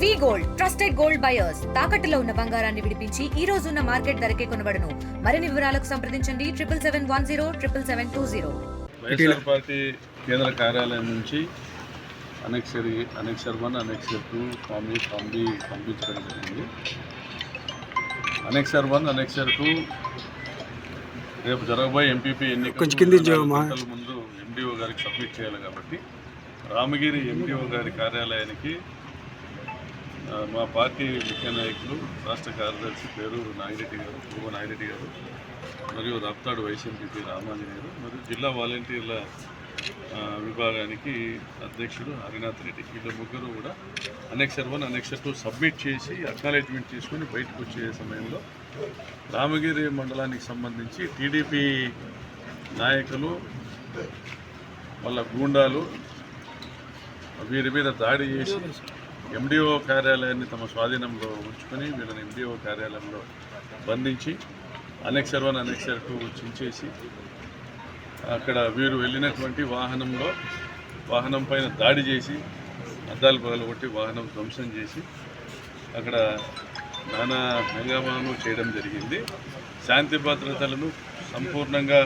వి gold trusted gold buyers తాకట్టులో ఉన్న బంగారాన్ని విడిపించి ఈ రోజు ఉన్న మార్కెట్ ధరకే కొనబడును. మరిన్ని వివరాలకు సంప్రదించండి 7710772020. వైఎస్ఆర్ పార్టీ కేంద్ర కార్యాలయం నుంచి అనెక్సర్ 1, అనెక్సర్ 2 పంపించడం జరిగింది. అనెక్సర్ 1, అనెక్సర్ 2 రేపు జరగబోయే ఎంపీపీ ఎన్నికల ముందు ఎండిఓ గారికి సబ్మిట్ చేయాలి కాబట్టి రామగిరి ఎండిఓ గారి కార్యాలయానికి మా పార్టీ ముఖ్య నాయకులు రాష్ట్ర కార్యదర్శి పేరూరు నాగిరెడ్డి గారు, పూర్వ నాగిరెడ్డి గారు మరియు రాప్తాడు వైస్ ఎంపీ రామాంజనేయులు మరియు జిల్లా వాలంటీర్ల విభాగానికి అధ్యక్షుడు హరినాథ్ రెడ్డి, వీళ్ళ ముగ్గురు కూడా అనెక్సర్ 1, అనెక్సర్ 2 సబ్మిట్ చేసి అక్నాలెడ్జ్మెంట్ తీసుకొని బయటకు వచ్చే సమయంలో రామగిరి మండలానికి సంబంధించి టీడీపీ నాయకులు వాళ్ళ గూండాలు వీరి మీద దాడి చేసి ఎండిఓ కార్యాలయాన్ని తమ స్వాధీనంలో ఉంచుకొని వీళ్ళని ఎండిఓ కార్యాలయంలో బంధించి అనెక్సర్ 1, అనెక్సర్ 2 చించేసి అక్కడ వీరు వెళ్ళినటువంటి వాహనం పైన దాడి చేసి అద్దాలు పగలగొట్టి వాహనం ధ్వంసం చేసి అక్కడ నానా హంగామాను చేయడం జరిగింది. శాంతి భద్రతలను సంపూర్ణంగా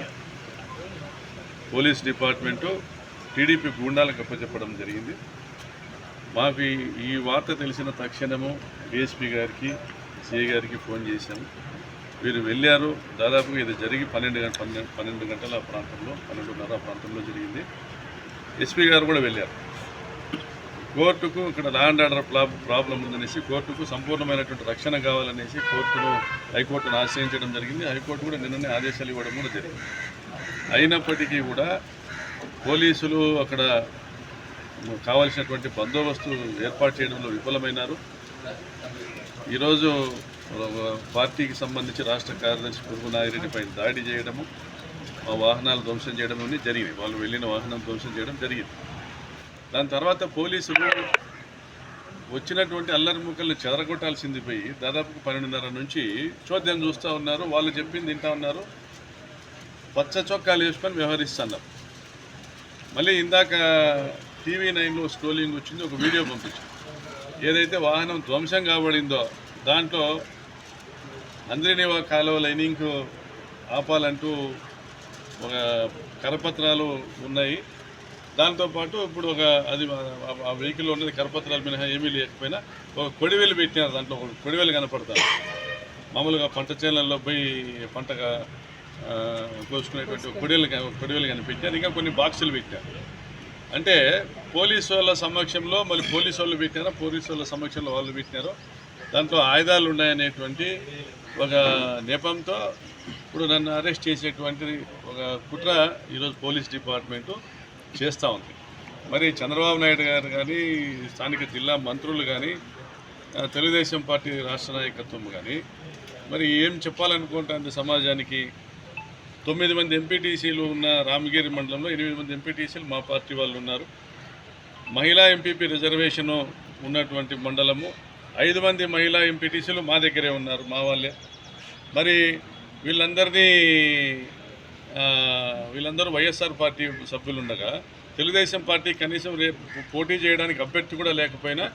పోలీస్ డిపార్ట్మెంటు టీడీపీ గూండాలకు అప్పచెప్పడం జరిగింది. మాకు ఈ వార్త తెలిసిన తక్షణము డిఎస్పీ గారికి, సిఐ గారికి ఫోన్ చేశాము. వీరు వెళ్ళారు. దాదాపుగా ఇది జరిగి 12 గంటల ప్రాంతంలో, 12:30 ప్రాంతంలో జరిగింది. ఎస్పీ గారు కూడా వెళ్ళారు. కోర్టుకు ఇక్కడ లా అండ్ ఆర్డర్ ప్రాబ్లం ఉందనేసి కోర్టుకు సంపూర్ణమైనటువంటి రక్షణ కావాలనేసి హైకోర్టును ఆశ్రయించడం జరిగింది. హైకోర్టు కూడా నిన్ననే ఆదేశాలు ఇవ్వడం కూడా జరిగింది. అయినప్పటికీ కూడా పోలీసులు అక్కడ కావాల్సినటువంటి బందోబస్తు ఏర్పాటు చేయడంలో విఫలమైనారు. ఈరోజు పార్టీకి సంబంధించి రాష్ట్ర కార్యదర్శి పూర్వ నాగిరెడ్డి పైన దాడి చేయడము, మా వాహనాలు ధ్వంసం చేయడం అన్నీ జరిగింది. వాళ్ళు వెళ్ళిన వాహనం ధ్వంసం చేయడం జరిగింది. దాని తర్వాత పోలీసులు వచ్చినటువంటి అల్లరి ముక్కల్ని చెదరగొట్టాల్సింది పోయి దాదాపు 12:30 నుంచి చోద్యం చూస్తూ ఉన్నారు. వాళ్ళు చెప్పింది వింటా ఉన్నారు. పచ్చ చొక్కాలు వేసుకొని వ్యవహరిస్తున్నారు. మళ్ళీ ఇందాక TV9లో స్క్రోలింగ్ వచ్చింది, ఒక వీడియో పంపించింది. ఏదైతే వాహనం ధ్వంసం కాబడిందో దాంట్లో అంద్రినివా కాలువ లైనింగ్ ఆపాలంటూ ఒక కరపత్రాలు ఉన్నాయి. దాంతోపాటు ఇప్పుడు ఆ వెహికల్లో ఉన్నది కరపత్రాలు మినహా ఏమీ లేకపోయినా ఒక కొడివేలు పెట్టినారు. దాంట్లో ఒక కొడివేలు కనపడతారు. మామూలుగా పంట చేనులలో పోయి పంటగా కోసుకునేటువంటి కొడివేలు కనిపెట్టారు. ఇంకా కొన్ని బాక్సులు పెట్టారు. అంటే పోలీసు వాళ్ళ సమక్షంలో మళ్ళీ పోలీసు వాళ్ళు పెట్టారో, పోలీసు వాళ్ళ సమక్షంలో వాళ్ళు పెట్టినారో దాంట్లో ఆయుధాలు ఉన్నాయనేటువంటి ఒక నెపంతో ఇప్పుడు నన్ను అరెస్ట్ చేసేటువంటి ఒక కుట్ర ఈరోజు పోలీస్ డిపార్ట్మెంటు చేస్తూ ఉంది. మరి చంద్రబాబు నాయుడు గారు కానీ, స్థానిక జిల్లా మంత్రులు కానీ, తెలుగుదేశం పార్టీ రాష్ట్ర నాయకత్వం కానీ మరి ఏం చెప్పాలనుకుంటుంది సమాజానికి? 9 మంది ఎంపీటీసీలు ఉన్న రామగిరి మండలంలో 8 మంది ఎంపీటీసీలు మా పార్టీ వాళ్ళు ఉన్నారు. మహిళా ఎంపీపీ రిజర్వేషను ఉన్నటువంటి మండలము 5 మంది మహిళా ఎంపీటీసీలు మా దగ్గరే ఉన్నారు, మా వాళ్ళే. మరి వీళ్ళందరూ వైఎస్ఆర్ పార్టీ సభ్యులు ఉండగా తెలుగుదేశం పార్టీ కనీసం రేపు పోటీ చేయడానికి అభ్యర్థి కూడా లేకపోయినా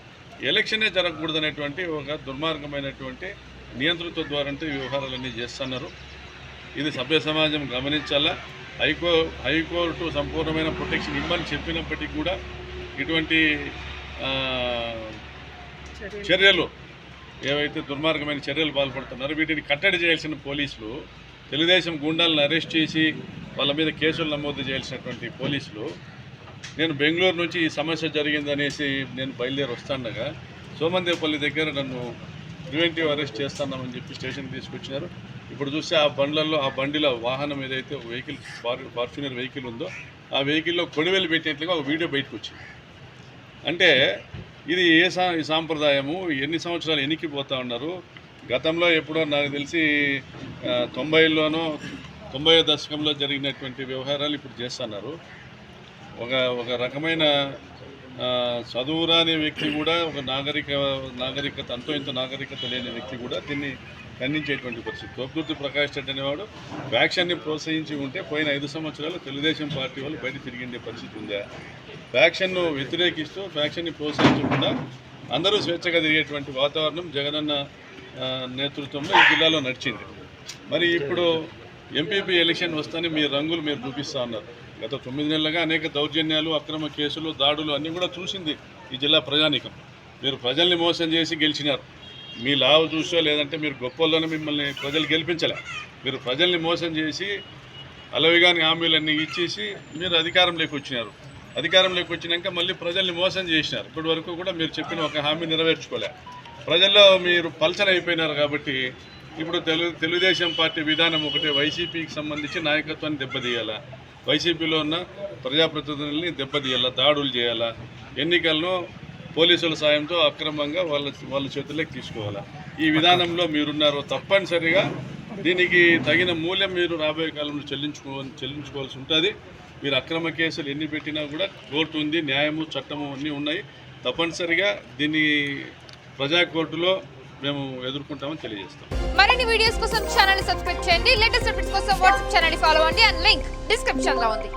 ఎలక్షనే జరగకూడదనేటువంటి ఒక దుర్మార్గమైనటువంటి నియంతృత్వ ద్వారా వ్యవహారాలన్నీ చేస్తున్నారు. ఇది సభ్య సమాజం గమనించాలా. హైకోర్టు సంపూర్ణమైన ప్రొటెక్షన్ ఇవ్వని చెప్పినప్పటికీ కూడా ఇటువంటి చర్యలు ఏవైతే దుర్మార్గమైన చర్యలు పాల్పడుతున్నారో వీటిని కట్టడి చేయాల్సిన పోలీసులు, తెలుగుదేశం గుండాలను అరెస్ట్ చేసి వాళ్ళ మీద కేసులు నమోదు చేయాల్సినటువంటి పోలీసులు, నేను బెంగళూరు నుంచి ఈ సమస్య జరిగిందనేసి నేను బయలుదేరి వస్తుండగా సోమందేపల్లి దగ్గర నన్ను ప్రివెంటివ్ అరెస్ట్ చేస్తున్నామని చెప్పి స్టేషన్కి తీసుకొచ్చినారు. ఇప్పుడు చూస్తే ఆ బండిలో వాహనం ఏదైతే వెహికల్ ఫార్చునర్ వెహికల్ ఉందో ఆ వెహికల్లో కొడివేలు పెట్టినట్లుగా ఒక వీడియో బయటకు వచ్చింది. అంటే ఇది ఏ సాంప్రదాయము? ఎన్ని సంవత్సరాలు ఎన్నికిపోతూ ఉన్నారు? గతంలో ఎప్పుడో నాకు తెలిసి 90లోనో 90వ దశకంలో జరిగినటువంటి వ్యవహారాలు ఇప్పుడు చేస్తున్నారు. ఒక రకమైన చదువురాని వ్యక్తి కూడా, ఒక నాగరికత అంతో ఇంత నాగరికత లేని వ్యక్తి కూడా దీన్ని ఖండించేటువంటి పరిస్థితి. తోపుదుర్తి ప్రకాష్ రెడ్డి అనేవాడు ఫ్యాక్షన్ని ప్రోత్సహించి ఉంటే పోయిన 5 సంవత్సరాలు తెలుగుదేశం పార్టీ వాళ్ళు బయట తిరిగిండే పరిస్థితి ఉందా? ఫ్యాక్షన్ను వ్యతిరేకిస్తూ ఫ్యాక్షన్ని ప్రోత్సహించకుండా అందరూ స్వేచ్ఛగా తిరిగేటువంటి వాతావరణం జగనన్న నేతృత్వంలో ఈ జిల్లాలో నడిచింది. మరి ఇప్పుడు ఎంపీపీ ఎలక్షన్ వస్తానే మీ రంగులు మీరు చూపిస్తూ ఉన్నారు. గత 9 నెలలుగా అనేక దౌర్జన్యాలు, అక్రమ కేసులు, దాడులు అన్నీ కూడా చూసింది ఈ జిల్లా ప్రజానీకం. మీరు ప్రజల్ని మోసం చేసి గెలిచినారు. మీ లావు చూసో లేదంటే మీరు గొప్పల్లోనే మిమ్మల్ని ప్రజలు గెలిపించలే. మీరు ప్రజల్ని మోసం చేసి అలవిగాని హామీలన్నీ ఇచ్చేసి మీరు అధికారంలోకి వచ్చినారు. అధికారంలోకి వచ్చినాక మళ్ళీ ప్రజల్ని మోసం చేసినారు. ఇప్పటి వరకు కూడా మీరు చెప్పిన ఒక హామీ నెరవేర్చుకోలే. ప్రజల్లో మీరు పల్చన అయిపోయినారు. కాబట్టి ఇప్పుడు తెలుగుదేశం పార్టీ విధానం ఒకటే, వైసీపీకి సంబంధించి నాయకత్వాన్ని దెబ్బతీయాలా, వైసీపీలో ఉన్న ప్రజాప్రతినిధుల్ని దెబ్బతీయాలా, దాడులు చేయాలా, ఎన్నికలను పోలీసుల సాయంతో అక్రమంగా వాళ్ళ చేతుల్లోకి తీసుకోవాలా. ఈ విధానంలో మీరున్నారు. తప్పనిసరిగా దీనికి తగిన మూల్యం మీరు రాబోయే కాలంలో చెల్లించుకోవాల్సి ఉంటుంది. మీరు అక్రమ కేసులు ఎన్ని పెట్టినా కూడా కోర్టు ఉంది, న్యాయము, చట్టము అన్నీ ఉన్నాయి. తప్పనిసరిగా దీన్ని ప్రజా కోర్టులో మేము ఎదుర్కొంటామని తెలియజేస్తాం. మరిన్ని వీడియోస్ కోసం ఛానల్ ని సబ్స్క్రైబ్ చేయండి. లేటెస్ట్ అప్డేట్స్ కోసం వాట్సాప్ ఛానల్ ని ఫాలో అవ్వండి. అండ్ లింక్ డిస్క్రిప్షన్ లో ఉంది.